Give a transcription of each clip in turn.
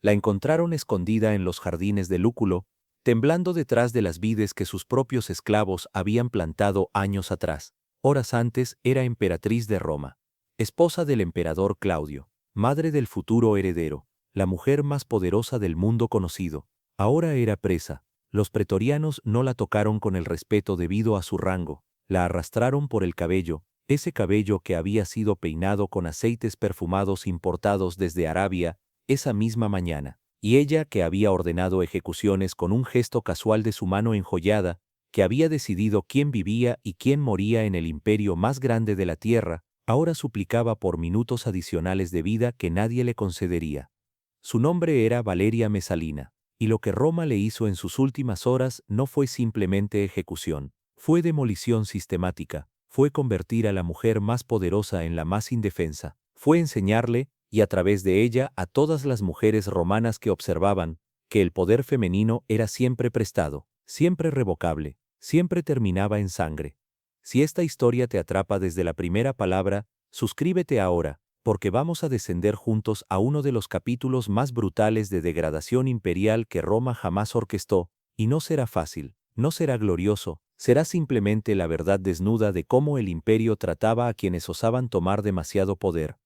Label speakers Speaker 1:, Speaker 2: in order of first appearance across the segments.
Speaker 1: La encontraron escondida en los jardines de Lúculo, temblando detrás de las vides que sus propios esclavos habían plantado años atrás. Horas antes era emperatriz de Roma, esposa del emperador Claudio, madre del futuro heredero, la mujer más poderosa del mundo conocido. Ahora era presa. Los pretorianos no la tocaron con el respeto debido a su rango, la arrastraron por el cabello, ese cabello que había sido peinado con aceites perfumados importados desde Arabia esa misma mañana, y ella que había ordenado ejecuciones con un gesto casual de su mano enjollada, que había decidido quién vivía y quién moría en el imperio más grande de la tierra, ahora suplicaba por minutos adicionales de vida que nadie le concedería. Su nombre era Valeria Mesalina, y lo que Roma le hizo en sus últimas horas no fue simplemente ejecución, fue demolición sistemática, fue convertir a la mujer más poderosa en la más indefensa, fue enseñarle, y a través de ella a todas las mujeres romanas que observaban, que el poder femenino era siempre prestado, siempre revocable, siempre terminaba en sangre. Si esta historia te atrapa desde la primera palabra, suscríbete ahora, porque vamos a descender juntos a uno de los capítulos más brutales de degradación imperial que Roma jamás orquestó, y no será fácil, no será glorioso, será simplemente la verdad desnuda de cómo el imperio trataba a quienes osaban tomar demasiado poder.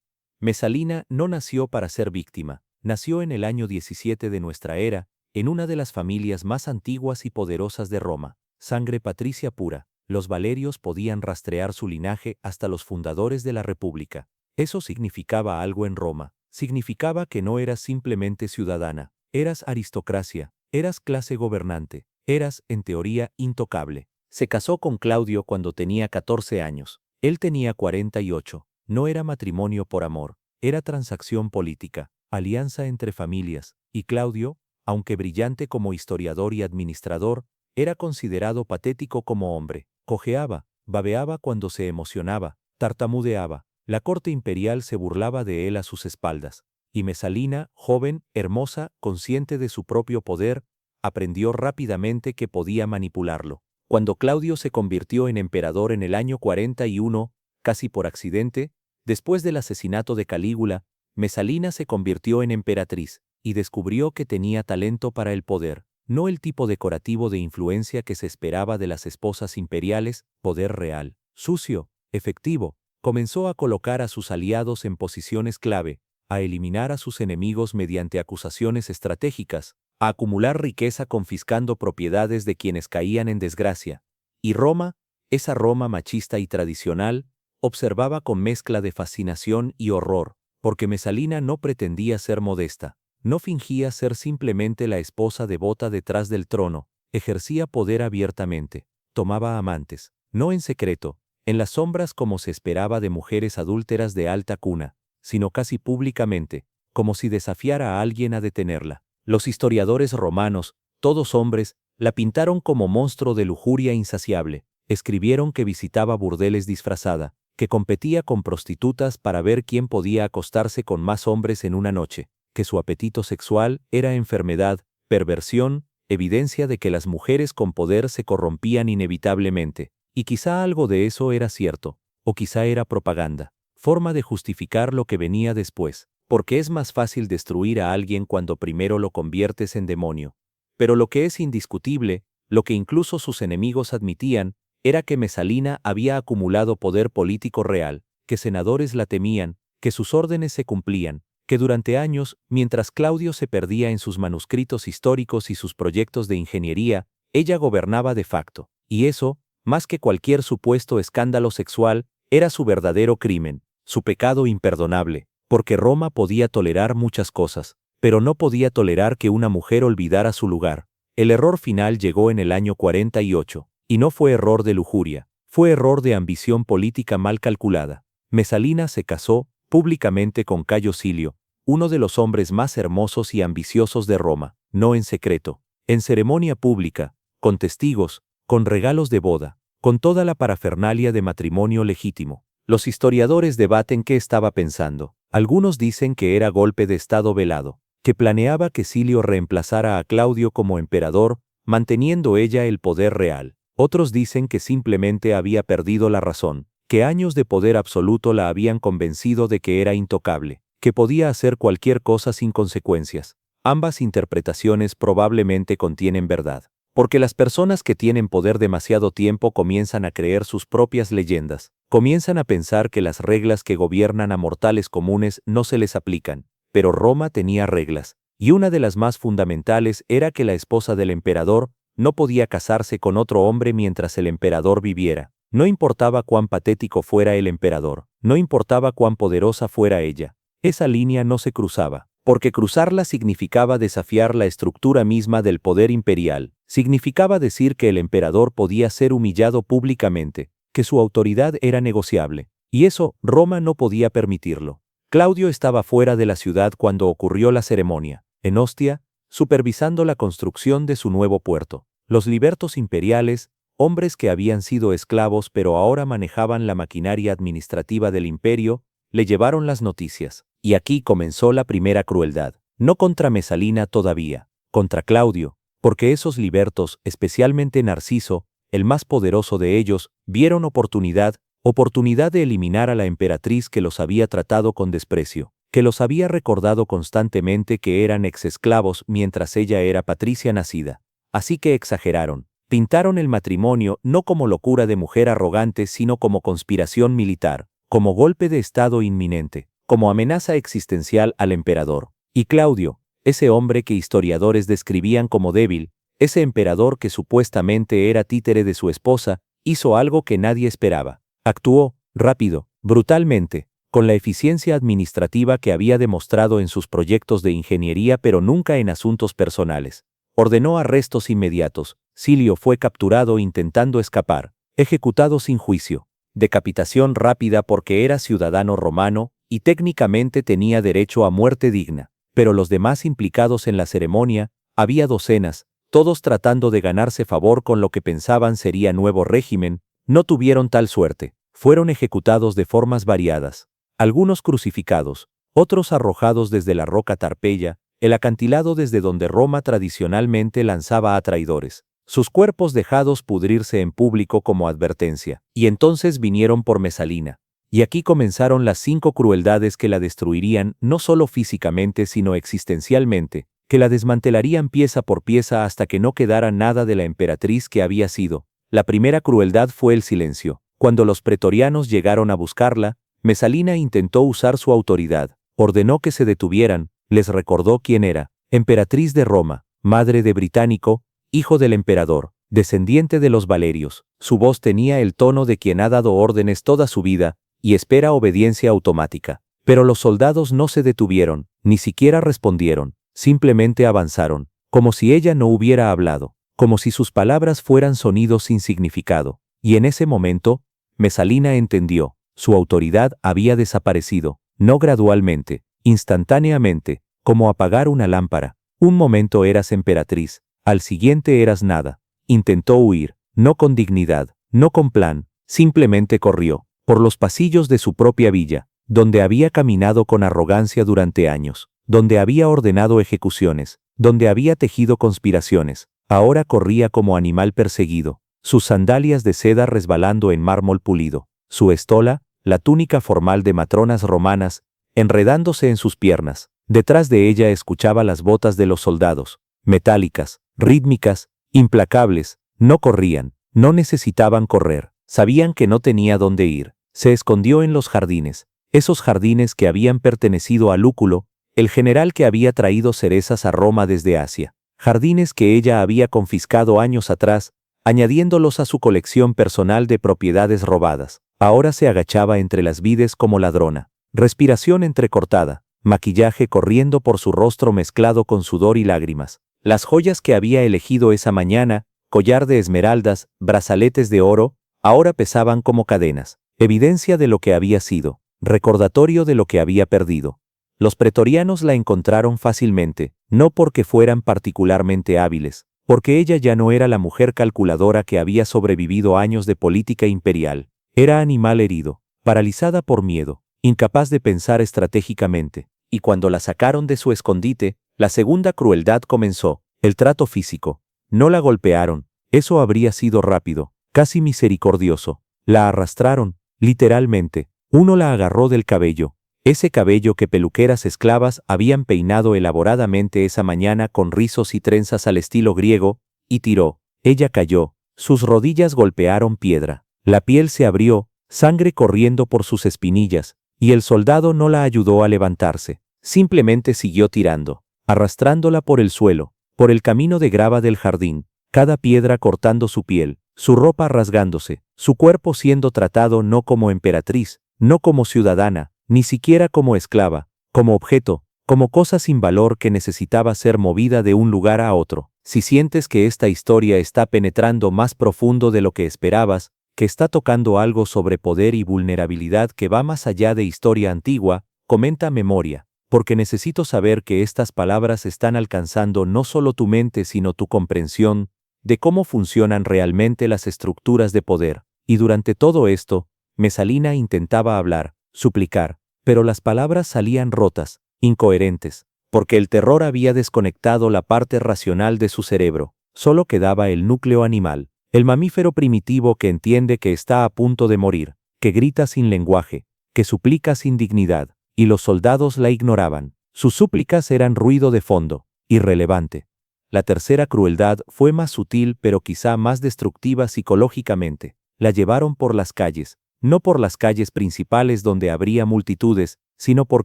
Speaker 1: Mesalina no nació para ser víctima, nació en el año 17 de nuestra era, en una de las familias más antiguas y poderosas de Roma, sangre patricia pura. Los Valerios podían rastrear su linaje hasta los fundadores de la República. Eso significaba algo en Roma, significaba que no eras simplemente ciudadana, eras aristocracia, eras clase gobernante, eras, en teoría, intocable. Se casó con Claudio cuando tenía 14 años, él tenía 48. No era matrimonio por amor, era transacción política, alianza entre familias, y Claudio, aunque brillante como historiador y administrador, era considerado patético como hombre, cojeaba, babeaba cuando se emocionaba, tartamudeaba, la corte imperial se burlaba de él a sus espaldas, y Mesalina, joven, hermosa, consciente de su propio poder, aprendió rápidamente que podía manipularlo. Cuando Claudio se convirtió en emperador en el año 41, casi por accidente, después del asesinato de Calígula, Mesalina se convirtió en emperatriz y descubrió que tenía talento para el poder, no el tipo decorativo de influencia que se esperaba de las esposas imperiales, poder real, sucio, efectivo. Comenzó a colocar a sus aliados en posiciones clave, a eliminar a sus enemigos mediante acusaciones estratégicas, a acumular riqueza confiscando propiedades de quienes caían en desgracia. Y Roma, esa Roma machista y tradicional, observaba con mezcla de fascinación y horror, porque Mesalina no pretendía ser modesta, no fingía ser simplemente la esposa devota detrás del trono, ejercía poder abiertamente, tomaba amantes, no en secreto, en las sombras como se esperaba de mujeres adúlteras de alta cuna, sino casi públicamente, como si desafiara a alguien a detenerla. Los historiadores romanos, todos hombres, la pintaron como monstruo de lujuria insaciable, escribieron que visitaba burdeles disfrazada, que competía con prostitutas para ver quién podía acostarse con más hombres en una noche, que su apetito sexual era enfermedad, perversión, evidencia de que las mujeres con poder se corrompían inevitablemente. Y quizá algo de eso era cierto, o quizá era propaganda, forma de justificar lo que venía después, porque es más fácil destruir a alguien cuando primero lo conviertes en demonio. Pero lo que es indiscutible, lo que incluso sus enemigos admitían, era que Mesalina había acumulado poder político real, que senadores la temían, que sus órdenes se cumplían, que durante años, mientras Claudio se perdía en sus manuscritos históricos y sus proyectos de ingeniería, ella gobernaba de facto, y eso, más que cualquier supuesto escándalo sexual, era su verdadero crimen, su pecado imperdonable, porque Roma podía tolerar muchas cosas, pero no podía tolerar que una mujer olvidara su lugar. El error final llegó en el año 48, y no fue error de lujuria, fue error de ambición política mal calculada. Mesalina se casó, públicamente con Cayo Silio, uno de los hombres más hermosos y ambiciosos de Roma, no en secreto, en ceremonia pública, con testigos, con regalos de boda, con toda la parafernalia de matrimonio legítimo. Los historiadores debaten qué estaba pensando. Algunos dicen que era golpe de estado velado, que planeaba que Silio reemplazara a Claudio como emperador, manteniendo ella el poder real. Otros dicen que simplemente había perdido la razón, que años de poder absoluto la habían convencido de que era intocable, que podía hacer cualquier cosa sin consecuencias. Ambas interpretaciones probablemente contienen verdad, porque las personas que tienen poder demasiado tiempo comienzan a creer sus propias leyendas, comienzan a pensar que las reglas que gobiernan a mortales comunes no se les aplican, pero Roma tenía reglas, y una de las más fundamentales era que la esposa del emperador no podía casarse con otro hombre mientras el emperador viviera. No importaba cuán patético fuera el emperador, no importaba cuán poderosa fuera ella. Esa línea no se cruzaba, porque cruzarla significaba desafiar la estructura misma del poder imperial, significaba decir que el emperador podía ser humillado públicamente, que su autoridad era negociable, y eso Roma no podía permitirlo. Claudio estaba fuera de la ciudad cuando ocurrió la ceremonia, en Ostia, supervisando la construcción de su nuevo puerto. Los libertos imperiales, hombres que habían sido esclavos pero ahora manejaban la maquinaria administrativa del imperio, le llevaron las noticias. Y aquí comenzó la primera crueldad. No contra Mesalina todavía, contra Claudio, porque esos libertos, especialmente Narciso, el más poderoso de ellos, vieron oportunidad de eliminar a la emperatriz que los había tratado con desprecio, que los había recordado constantemente que eran exesclavos mientras ella era patricia nacida. Así que exageraron. Pintaron el matrimonio no como locura de mujer arrogante, sino como conspiración militar, como golpe de estado inminente, como amenaza existencial al emperador. Y Claudio, ese hombre que historiadores describían como débil, ese emperador que supuestamente era títere de su esposa, hizo algo que nadie esperaba. Actuó, rápido, brutalmente, con la eficiencia administrativa que había demostrado en sus proyectos de ingeniería pero nunca en asuntos personales. Ordenó arrestos inmediatos. Silio fue capturado intentando escapar, ejecutado sin juicio. Decapitación rápida porque era ciudadano romano y técnicamente tenía derecho a muerte digna. Pero los demás implicados en la ceremonia, había docenas, todos tratando de ganarse favor con lo que pensaban sería nuevo régimen, no tuvieron tal suerte. Fueron ejecutados de formas variadas. Algunos crucificados, otros arrojados desde la roca Tarpeya, el acantilado desde donde Roma tradicionalmente lanzaba a traidores. Sus cuerpos dejados pudrirse en público como advertencia. Y entonces vinieron por Mesalina. Y aquí comenzaron las 5 crueldades que la destruirían no solo físicamente sino existencialmente, que la desmantelarían pieza por pieza hasta que no quedara nada de la emperatriz que había sido. La primera crueldad fue el silencio. Cuando los pretorianos llegaron a buscarla, Mesalina intentó usar su autoridad, ordenó que se detuvieran, les recordó quién era, emperatriz de Roma, madre de Británico, hijo del emperador, descendiente de los Valerios. Su voz tenía el tono de quien ha dado órdenes toda su vida y espera obediencia automática. Pero los soldados no se detuvieron, ni siquiera respondieron, simplemente avanzaron, como si ella no hubiera hablado, como si sus palabras fueran sonidos sin significado. Y en ese momento, Mesalina entendió, su autoridad había desaparecido, no gradualmente, instantáneamente, como apagar una lámpara. Un momento eras emperatriz, al siguiente eras nada. Intentó huir, no con dignidad, no con plan, simplemente corrió, por los pasillos de su propia villa, donde había caminado con arrogancia durante años, donde había ordenado ejecuciones, donde había tejido conspiraciones. Ahora corría como animal perseguido, sus sandalias de seda resbalando en mármol pulido, su estola, la túnica formal de matronas romanas, enredándose en sus piernas. Detrás de ella escuchaba las botas de los soldados, metálicas, rítmicas, implacables. No corrían, no necesitaban correr, sabían que no tenía dónde ir. Se escondió en los jardines, esos jardines que habían pertenecido a Lúculo, el general que había traído cerezas a Roma desde Asia. Jardines que ella había confiscado años atrás, añadiéndolos a su colección personal de propiedades robadas. Ahora se agachaba entre las vides como ladrona. Respiración entrecortada, maquillaje corriendo por su rostro mezclado con sudor y lágrimas. Las joyas que había elegido esa mañana, collar de esmeraldas, brazaletes de oro, ahora pesaban como cadenas. Evidencia de lo que había sido, recordatorio de lo que había perdido. Los pretorianos la encontraron fácilmente, no porque fueran particularmente hábiles, porque ella ya no era la mujer calculadora que había sobrevivido años de política imperial. Era animal herido, paralizada por miedo, incapaz de pensar estratégicamente. Y cuando la sacaron de su escondite, la segunda crueldad comenzó, el trato físico. No la golpearon, eso habría sido rápido, casi misericordioso. La arrastraron, literalmente. Uno la agarró del cabello, ese cabello que peluqueras esclavas habían peinado elaboradamente esa mañana con rizos y trenzas al estilo griego, y tiró. Ella cayó, sus rodillas golpearon piedra, la piel se abrió, sangre corriendo por sus espinillas, y el soldado no la ayudó a levantarse, simplemente siguió tirando, arrastrándola por el suelo, por el camino de grava del jardín, cada piedra cortando su piel, su ropa rasgándose, su cuerpo siendo tratado no como emperatriz, no como ciudadana, ni siquiera como esclava, como objeto, como cosa sin valor que necesitaba ser movida de un lugar a otro. Si sientes que esta historia está penetrando más profundo de lo que esperabas, que está tocando algo sobre poder y vulnerabilidad que va más allá de historia antigua, comenta memoria, porque necesito saber que estas palabras están alcanzando no solo tu mente sino tu comprensión de cómo funcionan realmente las estructuras de poder. Y durante todo esto, Mesalina intentaba hablar, suplicar, pero las palabras salían rotas, incoherentes, porque el terror había desconectado la parte racional de su cerebro, solo quedaba el núcleo animal, el mamífero primitivo que entiende que está a punto de morir, que grita sin lenguaje, que suplica sin dignidad, y los soldados la ignoraban. Sus súplicas eran ruido de fondo, irrelevante. La tercera crueldad fue más sutil pero quizá más destructiva psicológicamente. La llevaron por las calles, no por las calles principales donde habría multitudes, sino por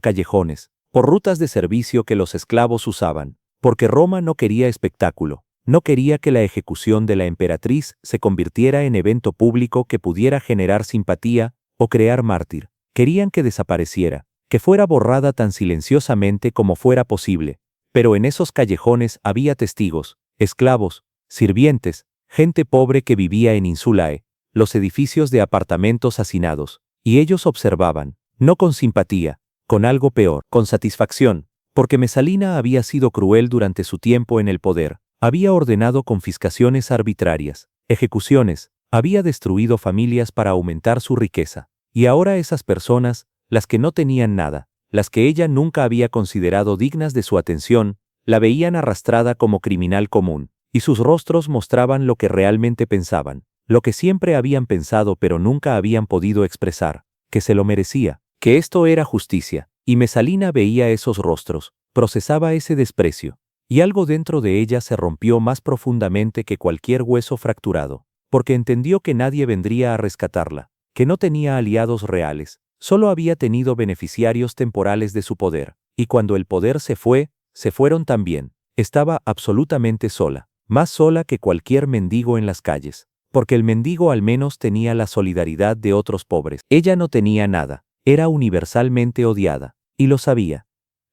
Speaker 1: callejones, por rutas de servicio que los esclavos usaban, porque Roma no quería espectáculo, no quería que la ejecución de la emperatriz se convirtiera en evento público que pudiera generar simpatía o crear mártir. Querían que desapareciera, que fuera borrada tan silenciosamente como fuera posible. Pero en esos callejones había testigos, esclavos, sirvientes, gente pobre que vivía en Insulae, los edificios de apartamentos hacinados, y ellos observaban, no con simpatía, con algo peor, con satisfacción, porque Mesalina había sido cruel durante su tiempo en el poder, había ordenado confiscaciones arbitrarias, ejecuciones, había destruido familias para aumentar su riqueza, y ahora esas personas, las que no tenían nada, las que ella nunca había considerado dignas de su atención, la veían arrastrada como criminal común, y sus rostros mostraban lo que realmente pensaban, lo que siempre habían pensado pero nunca habían podido expresar, que se lo merecía, que esto era justicia, y Mesalina veía esos rostros, procesaba ese desprecio, y algo dentro de ella se rompió más profundamente que cualquier hueso fracturado, porque entendió que nadie vendría a rescatarla, que no tenía aliados reales, solo había tenido beneficiarios temporales de su poder, y cuando el poder se fue, se fueron también. Estaba absolutamente sola, más sola que cualquier mendigo en las calles, porque el mendigo al menos tenía la solidaridad de otros pobres. Ella no tenía nada, era universalmente odiada, y lo sabía.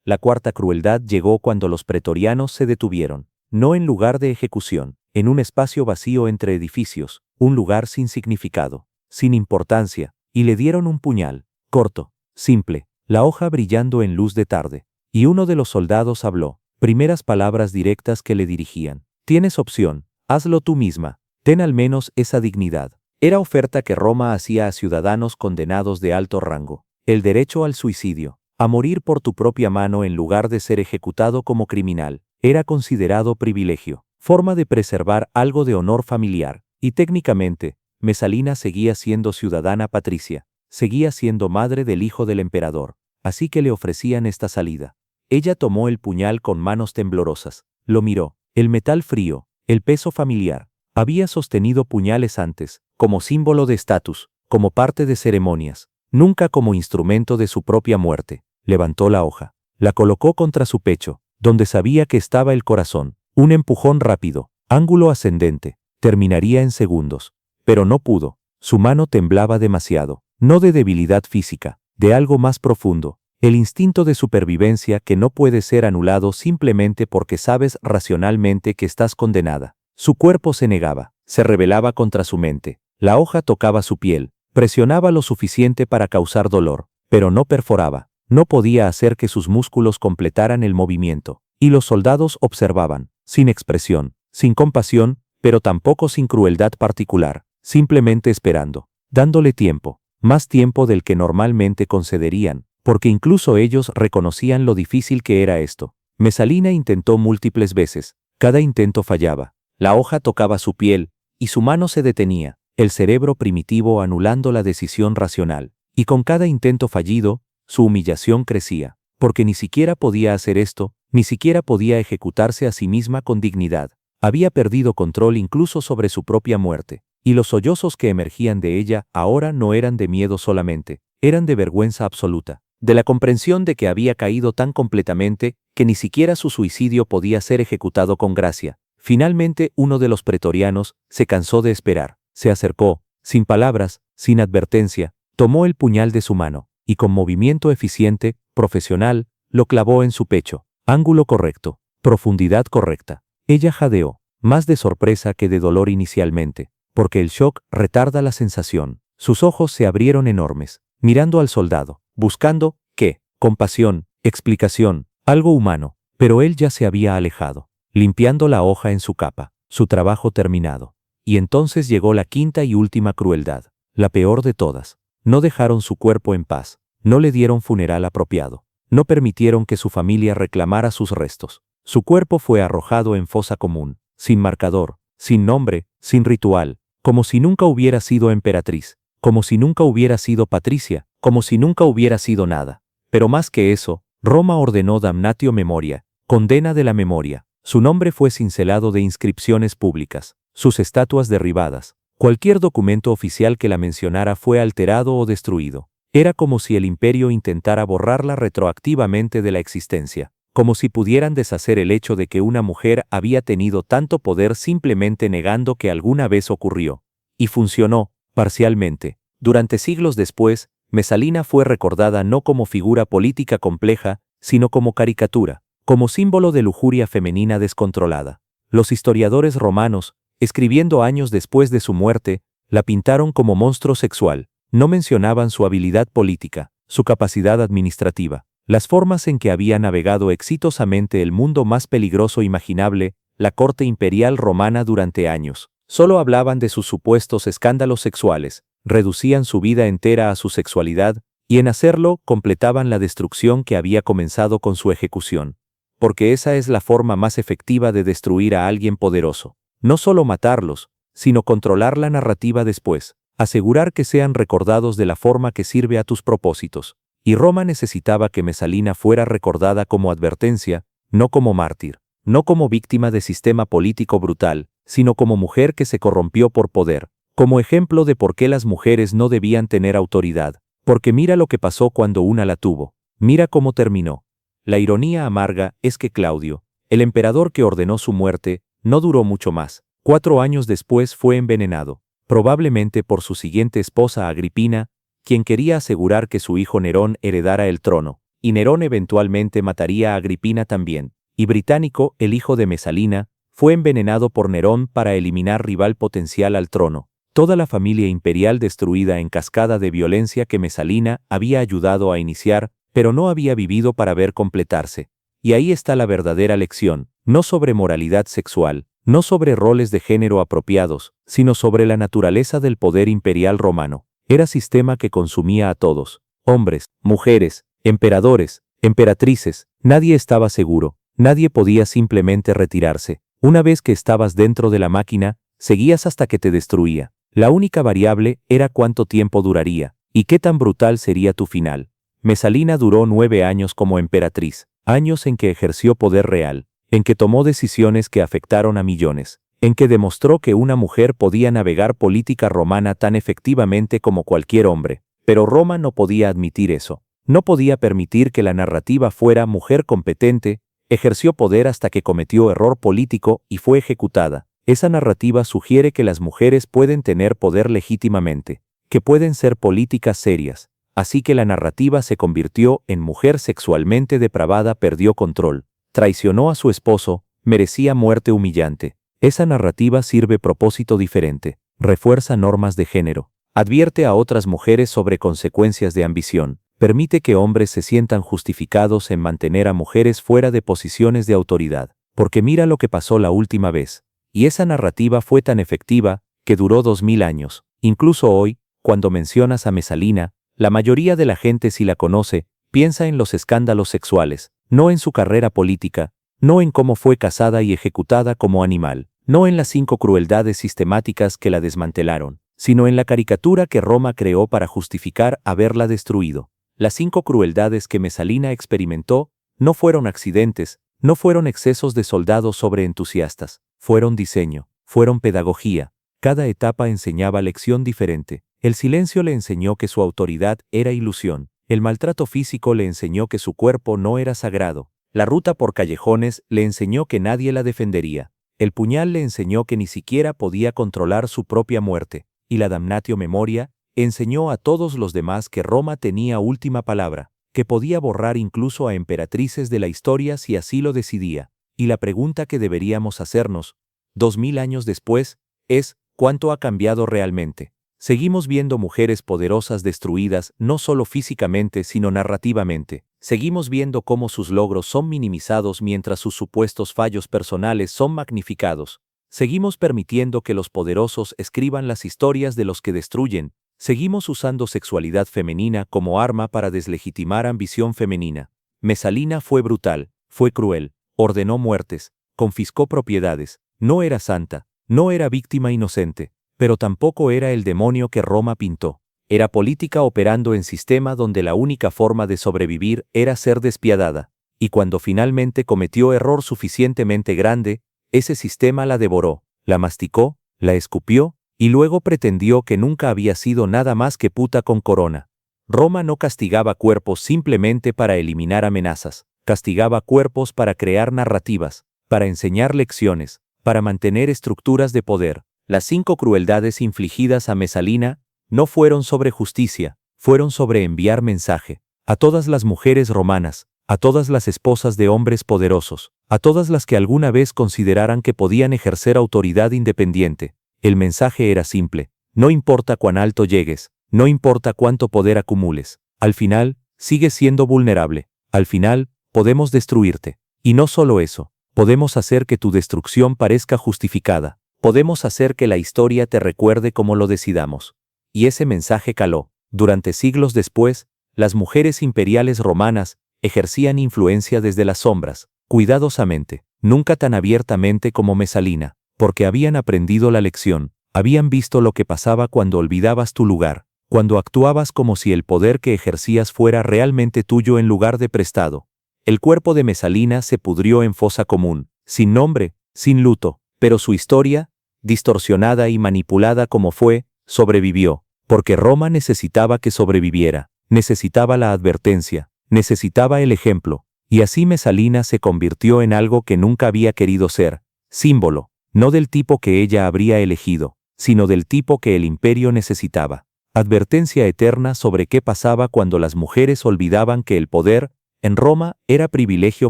Speaker 1: La cuarta crueldad llegó cuando los pretorianos se detuvieron, no en lugar de ejecución, en un espacio vacío entre edificios, un lugar sin significado, sin importancia, y le dieron un puñal. Corto, simple, la hoja brillando en luz de tarde, y uno de los soldados habló, primeras palabras directas que le dirigían. Tienes opción, hazlo tú misma, ten al menos esa dignidad. Era oferta que Roma hacía a ciudadanos condenados de alto rango, el derecho al suicidio, a morir por tu propia mano en lugar de ser ejecutado como criminal, era considerado privilegio, forma de preservar algo de honor familiar, y técnicamente, Mesalina seguía siendo ciudadana patricia. Seguía siendo madre del hijo del emperador, así que le ofrecían esta salida. Ella tomó el puñal con manos temblorosas, lo miró, el metal frío, el peso familiar. Había sostenido puñales antes, como símbolo de estatus, como parte de ceremonias, nunca como instrumento de su propia muerte. Levantó la hoja, la colocó contra su pecho, donde sabía que estaba el corazón, un empujón rápido, ángulo ascendente, terminaría en segundos. Pero no pudo, su mano temblaba demasiado. No de debilidad física, de algo más profundo, el instinto de supervivencia que no puede ser anulado simplemente porque sabes racionalmente que estás condenada. Su cuerpo se negaba, se rebelaba contra su mente, la hoja tocaba su piel, presionaba lo suficiente para causar dolor, pero no perforaba, no podía hacer que sus músculos completaran el movimiento, y los soldados observaban, sin expresión, sin compasión, pero tampoco sin crueldad particular, simplemente esperando, dándole tiempo. Más tiempo del que normalmente concederían, porque incluso ellos reconocían lo difícil que era esto. Mesalina intentó múltiples veces, cada intento fallaba, la hoja tocaba su piel, y su mano se detenía, el cerebro primitivo anulando la decisión racional, y con cada intento fallido, su humillación crecía, porque ni siquiera podía hacer esto, ni siquiera podía ejecutarse a sí misma con dignidad. Había perdido control incluso sobre su propia muerte, y los sollozos que emergían de ella ahora no eran de miedo solamente, eran de vergüenza absoluta, de la comprensión de que había caído tan completamente que ni siquiera su suicidio podía ser ejecutado con gracia. Finalmente, uno de los pretorianos se cansó de esperar, se acercó, sin palabras, sin advertencia, tomó el puñal de su mano, y con movimiento eficiente, profesional, lo clavó en su pecho. Ángulo correcto, profundidad correcta. Ella jadeó, más de sorpresa que de dolor inicialmente, porque el shock retarda la sensación. Sus ojos se abrieron enormes, mirando al soldado, buscando, ¿qué? Compasión, explicación, algo humano, pero él ya se había alejado, limpiando la hoja en su capa, su trabajo terminado. Y entonces llegó la quinta y última crueldad, la peor de todas. No dejaron su cuerpo en paz, no le dieron funeral apropiado, no permitieron que su familia reclamara sus restos. Su cuerpo fue arrojado en fosa común, sin marcador, sin nombre, sin ritual, como si nunca hubiera sido emperatriz, como si nunca hubiera sido patricia, como si nunca hubiera sido nada. Pero más que eso, Roma ordenó damnatio memoria, condena de la memoria. Su nombre fue cincelado de inscripciones públicas, sus estatuas derribadas. Cualquier documento oficial que la mencionara fue alterado o destruido. Era como si el imperio intentara borrarla retroactivamente de la existencia, como si pudieran deshacer el hecho de que una mujer había tenido tanto poder simplemente negando que alguna vez ocurrió. Y funcionó, parcialmente. Durante siglos después, Mesalina fue recordada no como figura política compleja, sino como caricatura, como símbolo de lujuria femenina descontrolada. Los historiadores romanos, escribiendo años después de su muerte, la pintaron como monstruo sexual. No mencionaban su habilidad política, su capacidad administrativa, las formas en que había navegado exitosamente el mundo más peligroso imaginable, la corte imperial romana durante años. Solo hablaban de sus supuestos escándalos sexuales, reducían su vida entera a su sexualidad, y en hacerlo completaban la destrucción que había comenzado con su ejecución. Porque esa es la forma más efectiva de destruir a alguien poderoso. No solo matarlos, sino controlar la narrativa después, asegurar que sean recordados de la forma que sirve a tus propósitos. Y Roma necesitaba que Mesalina fuera recordada como advertencia, no como mártir, no como víctima de sistema político brutal, sino como mujer que se corrompió por poder, como ejemplo de por qué las mujeres no debían tener autoridad, porque mira lo que pasó cuando una la tuvo, mira cómo terminó. La ironía amarga es que Claudio, el emperador que ordenó su muerte, no duró mucho más. 4 años después fue envenenado, probablemente por su siguiente esposa Agripina, quien quería asegurar que su hijo Nerón heredara el trono, y Nerón eventualmente mataría a Agripina también, y Británico, el hijo de Mesalina, fue envenenado por Nerón para eliminar rival potencial al trono. Toda la familia imperial destruida en cascada de violencia que Mesalina había ayudado a iniciar, pero no había vivido para ver completarse. Y ahí está la verdadera lección, no sobre moralidad sexual, no sobre roles de género apropiados, sino sobre la naturaleza del poder imperial romano. Era sistema que consumía a todos, hombres, mujeres, emperadores, emperatrices, nadie estaba seguro, nadie podía simplemente retirarse. Una vez que estabas dentro de la máquina, seguías hasta que te destruía. La única variable era cuánto tiempo duraría, y qué tan brutal sería tu final. Mesalina duró 9 años como emperatriz, años en que ejerció poder real, en que tomó decisiones que afectaron a millones, en que demostró que una mujer podía navegar política romana tan efectivamente como cualquier hombre. Pero Roma no podía admitir eso. No podía permitir que la narrativa fuera mujer competente, ejerció poder hasta que cometió error político y fue ejecutada. Esa narrativa sugiere que las mujeres pueden tener poder legítimamente, que pueden ser políticas serias. Así que la narrativa se convirtió en mujer sexualmente depravada, perdió control, traicionó a su esposo, merecía muerte humillante. Esa narrativa sirve propósito diferente, refuerza normas de género, advierte a otras mujeres sobre consecuencias de ambición, permite que hombres se sientan justificados en mantener a mujeres fuera de posiciones de autoridad. Porque mira lo que pasó la última vez. Y esa narrativa fue tan efectiva que duró 2000 años. Incluso hoy, cuando mencionas a Mesalina, la mayoría de la gente, si la conoce, piensa en los escándalos sexuales, no en su carrera política, no en cómo fue casada y ejecutada como animal, no en las 5 crueldades sistemáticas que la desmantelaron, sino en la caricatura que Roma creó para justificar haberla destruido. Las 5 crueldades que Mesalina experimentó no fueron accidentes, no fueron excesos de soldados sobre entusiastas, fueron diseño, fueron pedagogía. Cada etapa enseñaba lección diferente. El silencio le enseñó que su autoridad era ilusión. El maltrato físico le enseñó que su cuerpo no era sagrado. La ruta por callejones le enseñó que nadie la defendería. El puñal le enseñó que ni siquiera podía controlar su propia muerte. Y la damnatio memoria enseñó a todos los demás que Roma tenía última palabra, que podía borrar incluso a emperatrices de la historia si así lo decidía. Y la pregunta que deberíamos hacernos, 2000 años después, es ¿cuánto ha cambiado realmente? Seguimos viendo mujeres poderosas destruidas no solo físicamente sino narrativamente. Seguimos viendo cómo sus logros son minimizados mientras sus supuestos fallos personales son magnificados. Seguimos permitiendo que los poderosos escriban las historias de los que destruyen. Seguimos usando sexualidad femenina como arma para deslegitimar ambición femenina. Mesalina fue brutal, fue cruel, ordenó muertes, confiscó propiedades, no era santa, no era víctima inocente, pero tampoco era el demonio que Roma pintó. Era política operando en sistema donde la única forma de sobrevivir era ser despiadada, y cuando finalmente cometió error suficientemente grande, ese sistema la devoró, la masticó, la escupió, y luego pretendió que nunca había sido nada más que puta con corona. Roma no castigaba cuerpos simplemente para eliminar amenazas, castigaba cuerpos para crear narrativas, para enseñar lecciones, para mantener estructuras de poder. Las 5 crueldades infligidas a Mesalina no fueron sobre justicia, fueron sobre enviar mensaje. A todas las mujeres romanas, a todas las esposas de hombres poderosos, a todas las que alguna vez consideraran que podían ejercer autoridad independiente. El mensaje era simple: no importa cuán alto llegues, no importa cuánto poder acumules, al final, sigues siendo vulnerable, al final, podemos destruirte. Y no solo eso, podemos hacer que tu destrucción parezca justificada, podemos hacer que la historia te recuerde como lo decidamos. Y ese mensaje caló. Durante siglos después, las mujeres imperiales romanas ejercían influencia desde las sombras, cuidadosamente, nunca tan abiertamente como Mesalina, porque habían aprendido la lección, habían visto lo que pasaba cuando olvidabas tu lugar, cuando actuabas como si el poder que ejercías fuera realmente tuyo en lugar de prestado. El cuerpo de Mesalina se pudrió en fosa común, sin nombre, sin luto, pero su historia, distorsionada y manipulada como fue, sobrevivió, porque Roma necesitaba que sobreviviera, necesitaba la advertencia, necesitaba el ejemplo, y así Mesalina se convirtió en algo que nunca había querido ser, símbolo, no del tipo que ella habría elegido, sino del tipo que el imperio necesitaba. Advertencia eterna sobre qué pasaba cuando las mujeres olvidaban que el poder, en Roma, era privilegio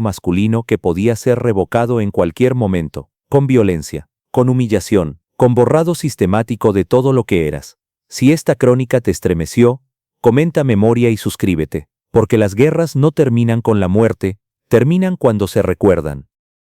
Speaker 1: masculino que podía ser revocado en cualquier momento, con violencia, con humillación, con borrado sistemático de todo lo que eras. Si esta crónica te estremeció, comenta memoria y suscríbete, porque las guerras no terminan con la muerte, terminan cuando se recuerdan.